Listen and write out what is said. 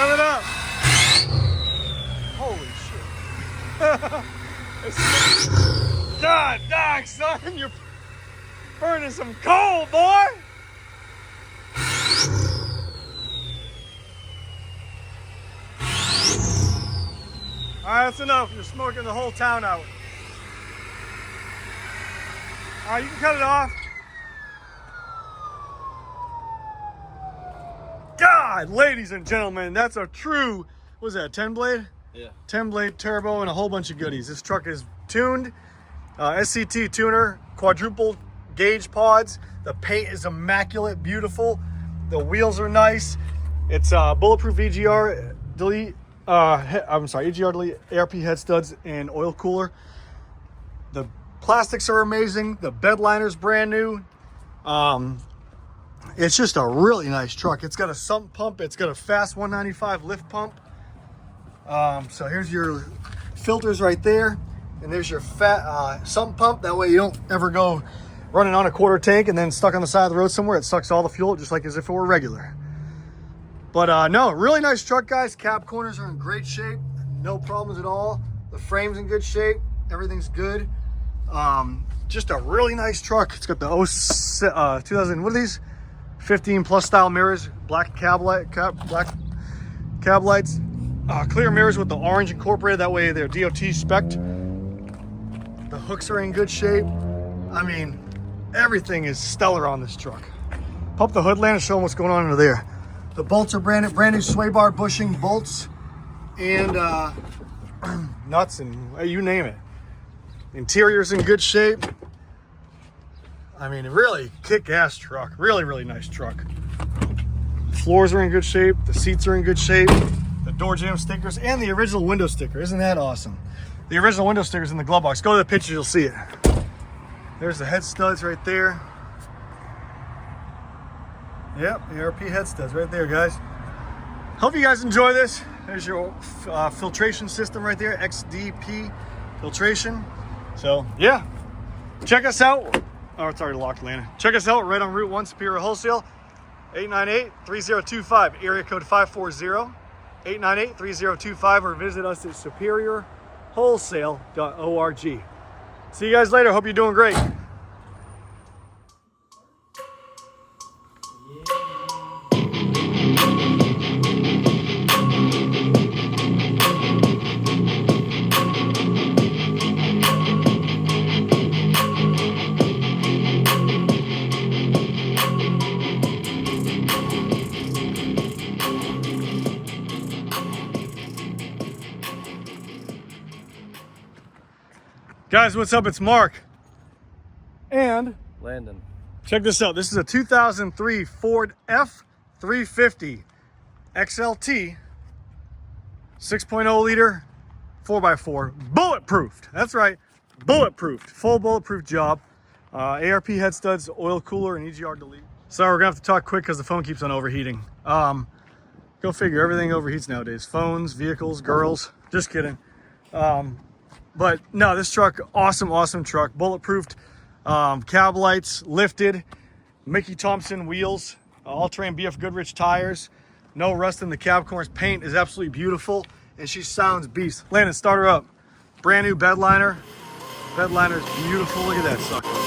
Rev it up. Holy shit. God dang, son, you're burning some coal, boy. All right, that's enough. You're smoking the whole town out. All right, you can cut it off. God, ladies and gentlemen, that's a true, what was that, 10 blade? Yeah. 10 blade turbo and a whole bunch of goodies. This truck is tuned, SCT tuner, quadruple gauge pods. The paint is immaculate, beautiful. The wheels are nice. It's bulletproof EGR delete. EGR delete, ARP head studs, and oil cooler. The plastics are amazing. The bed liner's brand new. It's just a really nice truck. It's got a sump pump. It's got a Fass 195 lift pump. So here's your filters right there, and there's your sump pump. That way you don't ever go running on a quarter tank and then stuck on the side of the road somewhere. It sucks all the fuel just like as if it were regular. But no, really nice truck, guys. Cab corners are in great shape. No problems at all. The frame's in good shape. Everything's good. Just a really nice truck. It's got the 2000, what are these? 15 plus style mirrors, black cab lights, clear mirrors with the orange incorporated. That way they're DOT spec'd. The hooks are in good shape. I mean, everything is stellar on this truck. Pop the hood land and show them what's going on under there. The bolts are brand new sway bar bushing bolts and nuts and you name it. Interior's in good shape. I mean, really kick-ass truck. Really, really nice truck. Floors are in good shape. The seats are in good shape. The door jamb stickers and the original window sticker. Isn't that awesome? The original window sticker's in the glove box. Go to the pictures, you'll see it. There's the head studs right there. Yep, ARP head studs right there, guys. Hope you guys enjoy this. There's your filtration system right there, XDP filtration. So, yeah, check us out. Oh, it's already locked, Lana. Check us out right on Route 1, Superior Wholesale, 898-3025, area code 540-898-3025, or visit us at superiorwholesale.org. See you guys later. Hope you're doing great. Guys, what's up? It's Mark and Landon. Check this out. This is a 2003 Ford F-350 XLT 6.0 liter 4x4 bulletproofed. That's right, bulletproofed. Full bulletproof job. ARP head studs, oil cooler, and EGR delete. Sorry, we're gonna have to talk quick because the phone keeps on overheating. Go figure, everything overheats nowadays. Phones, vehicles, girls. Just kidding. But no, this truck, awesome truck. Bulletproofed, cab lights, lifted, Mickey Thompson wheels, all-terrain BF Goodrich tires, no rust in the cab corners. Paint is absolutely beautiful, and she sounds beast. Landon, start her up. Brand new bed liner. Bed liner's beautiful. Look at that sucker.